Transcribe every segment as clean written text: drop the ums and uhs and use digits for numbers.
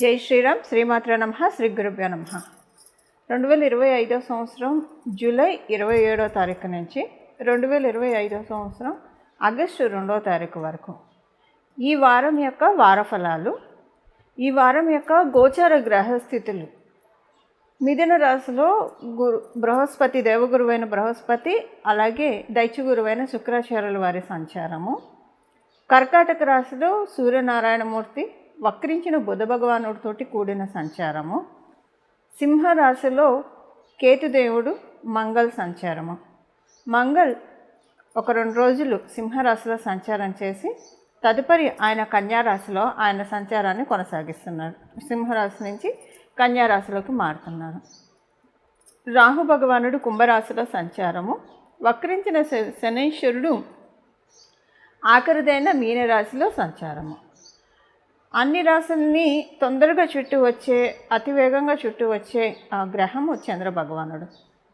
జై శ్రీరామ్. శ్రీమాత్ర నమః. శ్రీ గురుభ్యో నమః. 2025 సంవత్సరం జూలై 27వ తారీఖు నుంచి 2025 సంవత్సరం ఆగస్టు 2వ తారీఖు వరకు ఈ వారం యొక్క వారఫలాలు, ఈ వారం యొక్క గోచార గ్రహస్థితులు. మిథున రాశిలో బృహస్పతి, దేవగురువైన బృహస్పతి, అలాగే దైత్య గురువైన శుక్రాచార్యుల వారి సంచారము. కర్కాటక రాశిలో సూర్యనారాయణమూర్తి వక్రించిన బుధ భగవానుడితోటి కూడిన సంచారము. సింహరాశిలో కేతుదేవుడు మంగళ సంచారము. మంగళ్ ఒక 2 రోజులు సింహరాశిలో సంచారం చేసి తదుపరి ఆయన కన్యారాశిలో ఆయన సంచారాన్ని కొనసాగిస్తున్నారు. సింహరాశి నుంచి కన్యారాశిలోకి మారుతున్నారు. రాహు భగవానుడు కుంభరాశిలో సంచారము. వక్రించిన శనీశ్వరుడు ఆఖరిదైన మీనరాశిలో సంచారము. అన్ని రాశుల్ని తొందరగా చుట్టూ వచ్చే, అతివేగంగా చుట్టూ వచ్చే ఆ గ్రహము చంద్ర భగవానుడు.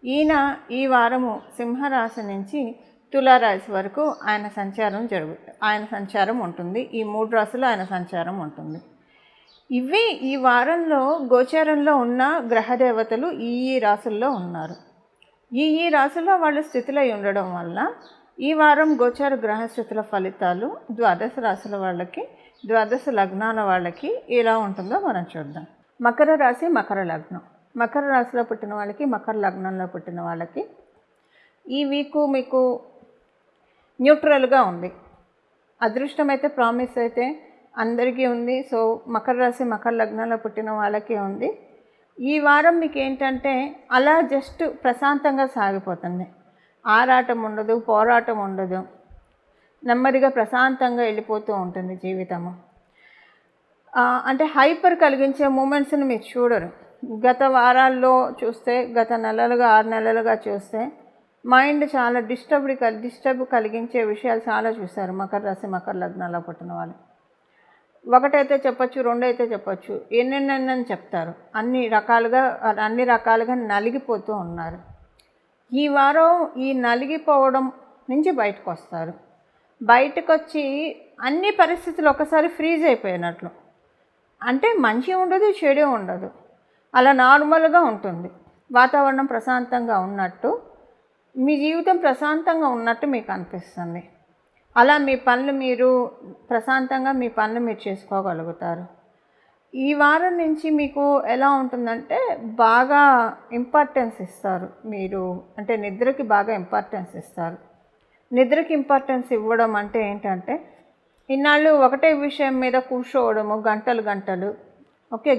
ఈయన ఈ వారము సింహరాశి నుంచి తులారాశి వరకు ఆయన సంచారం ఉంటుంది. ఈ 3 రాశులు ఆయన సంచారం ఉంటుంది. ఇవి ఈ వారంలో గోచారంలో ఉన్న గ్రహదేవతలు ఈ రాశుల్లో ఉన్నారు. ఈ రాశుల్లో వాళ్ళు స్థితులై ఉండడం వల్ల ఈ వారం గోచార గ్రహస్థితుల ఫలితాలు ద్వాదశ రాశుల వాళ్ళకి, ద్వాదశ లగ్నాల వాళ్ళకి ఎలా ఉంటుందో మనం చూద్దాం. మకర రాశి, మకర లగ్నం. మకర రాశిలో పుట్టిన వాళ్ళకి, మకర లగ్నంలో పుట్టిన వాళ్ళకి ఈ వీకు మీకు న్యూట్రల్గా ఉంది. అదృష్టం అయితే, ప్రామిస్ అయితే అందరికీ ఉంది. సో మకర రాశి, మకర లగ్నంలో పుట్టిన వాళ్ళకి ఉంది. ఈ వారం మీకు ఏంటంటే అలా జస్ట్ ప్రశాంతంగా సాగిపోతుంది. ఆరాటం ఉండదు, పోరాటం ఉండదు, నెమ్మదిగా ప్రశాంతంగా వెళ్ళిపోతూ ఉంటుంది జీవితము. అంటే హైపర్ కలిగించే మూమెంట్స్ని మీరు చూడరు. గత వారాల్లో చూస్తే, గత నెలలుగా 6 నెలలుగా చూస్తే మైండ్ చాలా డిస్టర్బ్ కలిగించే విషయాలు చాలా చూశారు మకర రాశి, మకర లగ్నాల్లో పుట్టిన వాళ్ళు. 1 అయితే చెప్పచ్చు, 2 అయితే చెప్పచ్చు, ఎన్నెన్నని చెప్తారు. అన్ని రకాలుగా నలిగిపోతూ ఉన్నారు. ఈ వారం ఈ నలిగిపోవడం నుంచి బయటకు వస్తారు. బయటకు వచ్చి అన్ని పరిస్థితులు ఒకసారి ఫ్రీజ్ అయిపోయినట్లు. అంటే మంచి ఉండదు, చెడు ఉండదు, అలా నార్మల్గా ఉంటుంది. వాతావరణం ప్రశాంతంగా ఉన్నట్టు, మీ జీవితం ప్రశాంతంగా ఉన్నట్టు మీకు అనిపిస్తుంది. అలా మీ పనులు మీరు ప్రశాంతంగా మీరు చేసుకోగలుగుతారు. ఈ వారం నుంచి మీకు ఎలా ఉంటుందంటే బాగా ఇంపార్టెన్స్ ఇస్తారు మీరు. అంటే నిద్రకి బాగా ఇంపార్టెన్స్ ఇస్తారు. నిద్రకి ఇంపార్టెన్స్ ఇవ్వడం అంటే ఏంటంటే, ఇన్నాళ్ళు ఒకటే విషయం మీద కూర్చోవడము గంటలు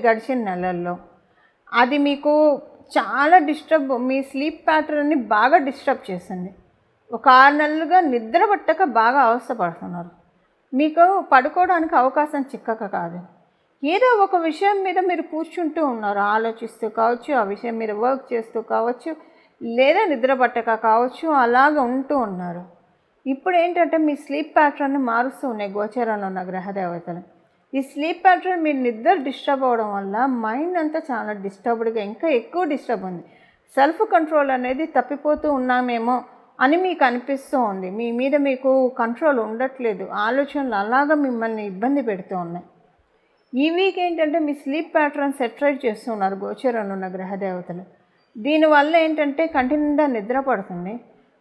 గడిచిన నెలల్లో అది మీకు చాలా మీ స్లీప్ ప్యాటర్న్ని బాగా డిస్టర్బ్ చేసింది. ఒక 6 నెలలుగా నిద్ర పట్టక బాగా అవస్థపడుతున్నారు. మీకు పడుకోవడానికి అవకాశం చిక్కక కాదు, ఏదో ఒక విషయం మీద మీరు కూర్చుంటూ ఉన్నారు. ఆలోచిస్తూ కావచ్చు, ఆ విషయం మీద వర్క్ చేస్తూ కావచ్చు, లేదా నిద్ర పట్టక కావచ్చు, అలాగ ఉంటూ ఉన్నారు. ఇప్పుడు ఏంటంటే మీ స్లీప్ ప్యాటర్న్ని మారుస్తూ ఉన్నాయి గోచారంలో ఉన్న గ్రహదేవతలు. ఈ స్లీప్ ప్యాటర్న్ మీరు నిద్ర డిస్టర్బ్ అవ్వడం వల్ల మైండ్ అంతా చాలా డిస్టర్బ్డ్గా, ఇంకా ఎక్కువ డిస్టర్బ్ ఉంది. సెల్ఫ్ కంట్రోల్ అనేది తప్పిపోతూ ఉన్నామేమో అని మీకు అనిపిస్తూ ఉంది. మీ మీద మీకు కంట్రోల్ ఉండట్లేదు. ఆలోచనలు అలాగా మిమ్మల్ని ఇబ్బంది పెడుతూ ఉన్నాయి. ఈ వీక్ ఏంటంటే మీ స్లీప్ ప్యాటర్న్ సెటరైట్ చేస్తున్నారు గోచరంలో ఉన్న గ్రహదేవతలు. దీనివల్ల ఏంటంటే కంటి నిండా నిద్ర పడుతుంది,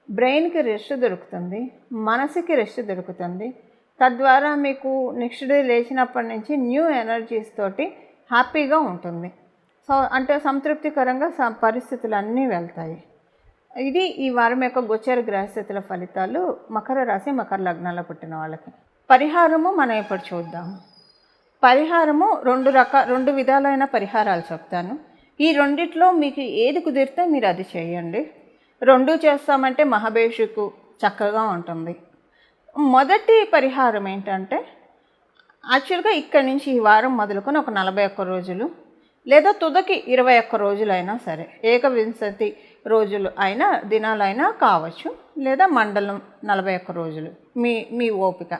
బ్రెయిన్కి రెస్ట్ దొరుకుతుంది, మనసుకి రెస్ట్ దొరుకుతుంది. తద్వారా మీకు నెక్స్ట్ డే లేచినప్పటి నుంచి న్యూ ఎనర్జీస్ తోటి హ్యాపీగా ఉంటుంది. సో అంటే సంతృప్తికరంగా పరిస్థితులు అన్నీ వెళ్తాయి. ఇది ఈ వారం యొక్క గోచర గ్రహస్థితుల ఫలితాలు మకర రాశి, మకర లగ్నాల్లో పుట్టిన వాళ్ళకి. పరిహారము మనం ఇప్పుడు చూద్దాము. పరిహారము 2 విధాలైన పరిహారాలు చెప్తాను. ఈ రెండిట్లో మీకు ఏది కుదిరితే మీరు అది చేయండి. 2 చేస్తామంటే మహాభేషుకు చక్కగా ఉంటుంది. మొదటి పరిహారం ఏంటంటే, యాక్చువల్గా ఇక్కడి నుంచి ఈ వారం మొదలుకొని ఒక 41 రోజులు లేదా తుదకి 21 రోజులైనా సరే, ఏకవింశతి రోజులు అయినా దినాలైనా కావచ్చు, లేదా మండలం 41 రోజులు, మీ ఓపిక.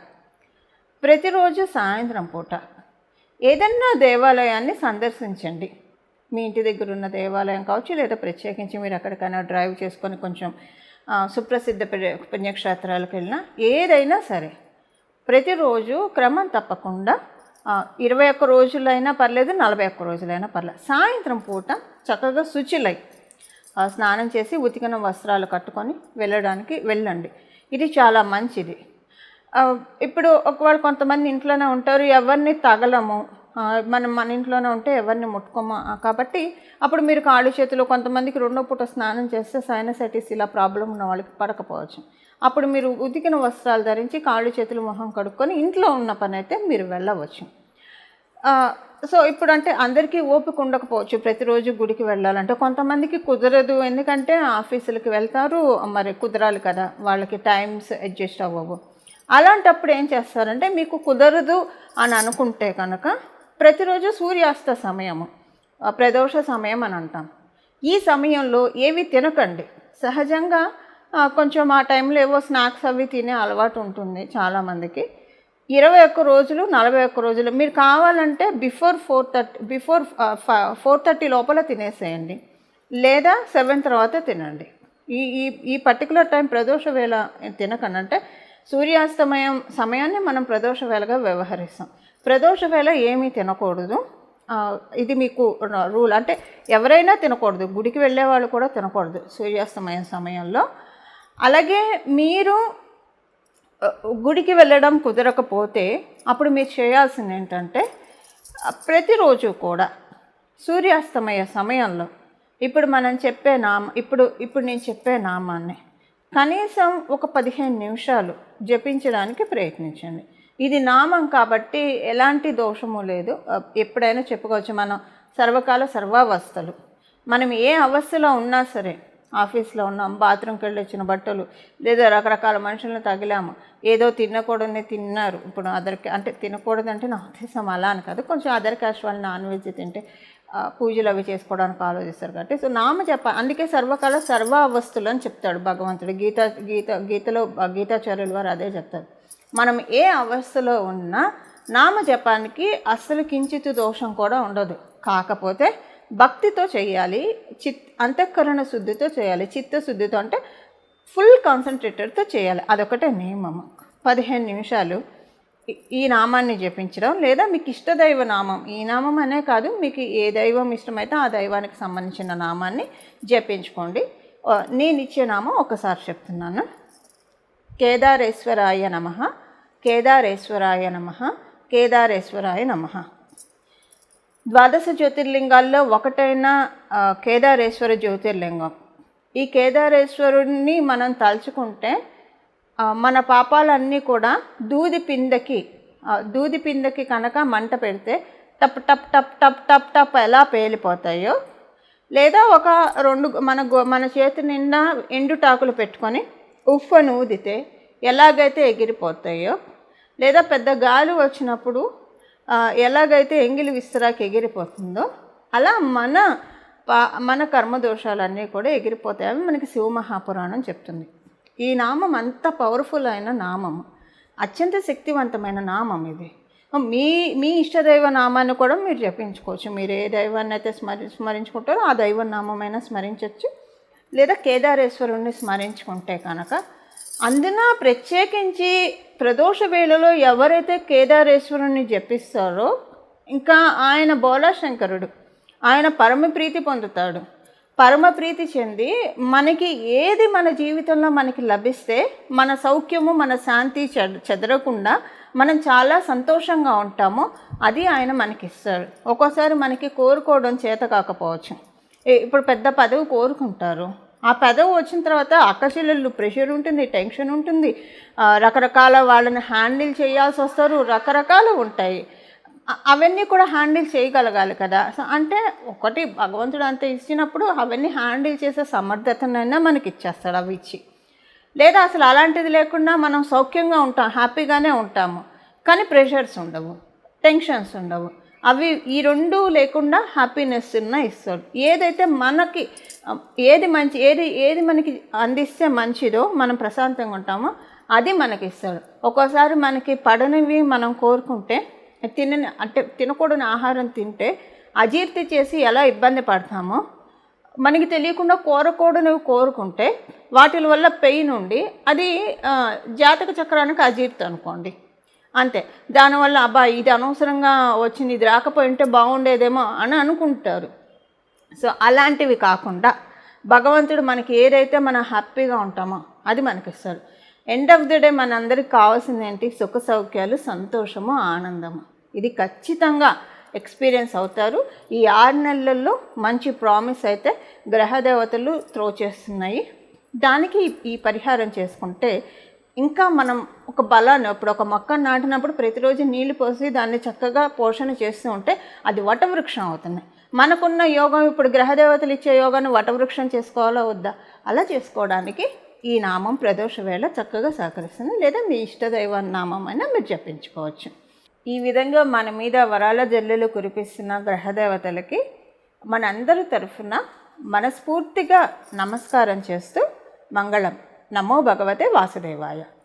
ప్రతిరోజు సాయంత్రం పూట ఏదన్నా దేవాలయాన్ని సందర్శించండి. మీ ఇంటి దగ్గర ఉన్న దేవాలయం కావచ్చు, లేదా ప్రత్యేకించి మీరు ఎక్కడికైనా డ్రైవ్ చేసుకొని కొంచెం సుప్రసిద్ధ పుణ్యక్షేత్రాలకు వెళ్ళినా, ఏదైనా సరే ప్రతిరోజు క్రమం తప్పకుండా 21 రోజులైనా పర్లేదు, 41 రోజులైనా పర్లేదు. సాయంత్రం పూట చక్కగా శుచిలై స్నానం చేసి ఉతికిన వస్త్రాలు కట్టుకొని వెళ్ళండి. ఇది చాలా మంచిది. ఇప్పుడు ఒకవేళ కొంతమంది ఇంట్లోనే ఉంటారు, ఎవరిని తగలము, మనం మన ఇంట్లోనే ఉంటే ఎవరిని ముట్టుకోము, కాబట్టి అప్పుడు మీరు కాళ్ళు చేతులు, కొంతమందికి 2వ పూట స్నానం చేస్తే సైనసైటిస్ ఇలా ప్రాబ్లం ఉన్న వాళ్ళకి పడకపోవచ్చు. అప్పుడు మీరు ఉతికిన వస్త్రాలు ధరించి కాళ్ళు చేతులు మొహం కడుక్కొని ఇంట్లో ఉన్న పని అయితే మీరు వెళ్ళవచ్చు. సో ఇప్పుడు అంటే అందరికీ ఓపిక ఉండకపోవచ్చు ప్రతిరోజు గుడికి వెళ్ళాలంటే, కొంతమందికి కుదరదు, ఎందుకంటే ఆఫీసులకి వెళ్తారు, మరి కుదరాలి కదా, వాళ్ళకి టైమ్స్ అడ్జస్ట్ అవ్వవు. అలాంటప్పుడు ఏం చేస్తారంటే, మీకు కుదరదు అని అనుకుంటే కనుక ప్రతిరోజు సూర్యాస్త సమయము, ప్రదోష సమయం అని అంటాం. ఈ సమయంలో ఏవి తినకండి. సహజంగా కొంచెం ఆ టైంలో ఏవో స్నాక్స్ అవి తినే అలవాటు ఉంటుంది చాలామందికి. 21 రోజులు 41 రోజులు మీరు కావాలంటే బిఫోర్ 4:30 లోపల తినేసేయండి, లేదా 7 తర్వాత తినండి. ఈ పర్టికులర్ టైం ప్రదోష వేళ తినకండి. అంటే సూర్యాస్తమయం సమయాన్ని మనం ప్రదోష వేళగా వ్యవహరిస్తాం. ప్రదోష వేళ ఏమీ తినకూడదు. ఇది మీకు రూల్. అంటే ఎవరైనా తినకూడదు, గుడికి వెళ్ళే వాళ్ళు కూడా తినకూడదు సూర్యాస్తమయం సమయంలో. అలాగే మీరు గుడికి వెళ్ళడం కుదరకపోతే అప్పుడు మీరు చేయాల్సింది ఏంటంటే, ప్రతిరోజు కూడా సూర్యాస్తమయ సమయంలో ఇప్పుడు నేను చెప్పే నామాన్ని కనీసం ఒక 15 నిమిషాలు జపించడానికి ప్రయత్నించండి. ఇది నామం కాబట్టి ఎలాంటి దోషము లేదు, ఎప్పుడైనా చెప్పుకోవచ్చు. మనం సర్వకాల సర్వావస్థలు, మనం ఏ అవస్థలో ఉన్నా సరే, ఆఫీస్లో ఉన్నాం, బాత్రూమ్కి వెళ్ళి వచ్చిన బట్టలు, లేదా రకరకాల మనుషులను తగిలాము, ఏదో తినకూడదని తిన్నారు. ఇప్పుడు అంటే తినకూడదంటే నా ఉద్దేశం అలా అని కాదు, కొంచెం అదర్ క్యాస్ట్ వాళ్ళు నాన్ వెజ్ తింటే పూజలు అవి చేసుకోవడానికి ఆలోచిస్తారు కాబట్టి. సో నామ అందుకే సర్వకాల సర్వ అవస్థలు అని చెప్తాడు భగవంతుడు. గీతలో గీతాచార్యుల వారు అదే చెప్తారు. మనం ఏ అవస్థలో ఉన్నా నామజపానికి అస్సలు కించిత్ దోషం కూడా ఉండదు. కాకపోతే భక్తితో చేయాలి, అంతఃకరణ శుద్ధితో చేయాలి, చిత్తశుద్ధితో, అంటే ఫుల్ కాన్సన్ట్రేటెడ్తో చేయాలి. అదొకటే నియమం. 15 నిమిషాలు ఈ నామాన్ని జపించడం, లేదా మీకు ఇష్టదైవ నామం, ఈ నామం అనే కాదు, మీకు ఏ దైవం ఇష్టమైతే ఆ దైవానికి సంబంధించిన నామాన్ని జపించుకోండి. నేను ఇచ్చే నామం ఒకసారి చెప్తున్నాను. కేదారేశ్వరాయ నమః, కేదారేశ్వరాయ నమః, కేదారేశ్వరాయ నమః. 12 జ్యోతిర్లింగాల్లో ఒకటైన కేదారేశ్వర జ్యోతిర్లింగం. ఈ కేదారేశ్వరుడిని మనం తలుచుకుంటే మన పాపాలన్నీ కూడా దూది పిందకి కనుక మంట పెడితే టప్ టప్ టప్ టప్ టప్ టప్ ఎలా పేలిపోతాయో, లేదా ఒక 2 మన చేతి నిండా ఎండుటాకులు పెట్టుకొని ఉఫ్ఫను ఊదితే ఎలాగైతే ఎగిరిపోతాయో, లేదా పెద్ద గాలి వచ్చినప్పుడు ఎలాగైతే ఎంగిలి విస్తరాకి ఎగిరిపోతుందో, అలా మన కర్మదోషాలన్నీ కూడా ఎగిరిపోతాయని మనకి శివమహాపురాణం చెప్తుంది. ఈ నామం అంత పవర్ఫుల్ అయిన నామము, అత్యంత శక్తివంతమైన నామం ఇది. మీ ఇష్టదైవ నామాన్ని కూడా మీరు జపించుకోవచ్చు. మీరు ఏ దైవాన్ని అయితే స్మరించుకుంటారో ఆ దైవ నామమైనా స్మరించవచ్చు, లేదా కేదారేశ్వరుణ్ణి స్మరించుకుంటే కనుక. అందున ప్రత్యేకించి ప్రదోష వేళలో ఎవరైతే కేదారేశ్వరుణ్ణి జపిస్తారో, ఇంకా ఆయన బోలాశంకరుడు, ఆయన పరమప్రీతి పొందుతాడు. పరమప్రీతి చెంది మనకి ఏది మన జీవితంలో మనకి లభిస్తే మన సౌఖ్యము, మన శాంతి చెదరకుండా మనం చాలా సంతోషంగా ఉంటామో అది ఆయన మనకిస్తాడు. ఒక్కోసారి మనకి కోరుకోవడం చేత కాకపోవచ్చు. ఇప్పుడు పెద్ద పదవి కోరుకుంటారు, ఆ పదవి వచ్చిన తర్వాత అక్కచెల్లెళ్ళు ప్రెషర్ ఉంటుంది, టెన్షన్ ఉంటుంది, రకరకాల వాళ్ళని హ్యాండిల్ చేయాల్సి వస్తారు, రకరకాలు ఉంటాయి. అవన్నీ కూడా హ్యాండిల్ చేయగలగాలి కదా. అంటే ఒకటి భగవంతుడు అంత ఇచ్చినప్పుడు అవన్నీ హ్యాండిల్ చేసే సమర్థతనైనా మనకి ఇచ్చేస్తాడు అవి ఇచ్చి. లేదా అసలు అలాంటిది లేకుండా మనం సౌఖ్యంగా ఉంటాం, హ్యాపీగానే ఉంటాము, కానీ ప్రెషర్స్ ఉండవు, టెన్షన్స్ ఉండవు. అవి ఈ 2 లేకుండా హ్యాపీనెస్ ఇస్తాడు. ఏదైతే మనకి ఏది మనకి అందిస్తే మంచిదో, మనం ప్రశాంతంగా ఉంటామో అది మనకి ఇస్తాడు. ఒక్కోసారి మనకి పడనివి మనం కోరుకుంటే, తినకూడని ఆహారం తింటే అజీర్తి చేసి ఎలా ఇబ్బంది పడతామో, మనకి తెలియకుండా కోరకూడనివి కోరుకుంటే వాటి వల్ల పెయిన్ ఉండి అది జాతక చక్రానికి అజీర్తి అనుకోండి. అంతే. దానివల్ల అబ్బా ఇది అనవసరంగా వచ్చింది, ఇది రాకపోయి ఉంటే బాగుండేదేమో అని అనుకుంటారు. సో అలాంటివి కాకుండా భగవంతుడు మనకి ఏదైతే మనం హ్యాపీగా ఉంటామో అది మనకిస్తాడు. ఎండ్ ఆఫ్ ది డే మనందరికి కావాల్సింది ఏంటి? సుఖ సౌఖ్యాలు, సంతోషము, ఆనందము. ఇది ఖచ్చితంగా ఎక్స్పీరియన్స్ అవుతారు. ఈ 6 నెలల్లో మంచి ప్రామిస్ అయితే గ్రహదేవతలు త్రో చేస్తున్నాయి. దానికి ఈ పరిహారం చేసుకుంటే ఇంకా మనం ఒక బలాన్ని, ఇప్పుడు ఒక మొక్క నాటినప్పుడు ప్రతిరోజు నీళ్లు పోసి దాన్ని చక్కగా పోషణ చేస్తూ ఉంటే అది వటవృక్షం అవుతుంది. మనకున్న యోగం, ఇప్పుడు గ్రహదేవతలు ఇచ్చే యోగాన్ని వటవృక్షం చేసుకోవాలా వద్దా? అలా చేసుకోవడానికి ఈ నామం ప్రదోష వేళ చక్కగా సహకరిస్తుంది. లేదా మీ ఇష్టదైవ నామం అయినా మీరు జపించుకోవచ్చు. ఈ విధంగా మన మీద వరాల జల్లులు కురిపిస్తున్న గ్రహదేవతలకి మనందరి తరఫున మనస్ఫూర్తిగా నమస్కారం చేస్తూ మంగళం. నమో భగవతే వాసుదేవాయ.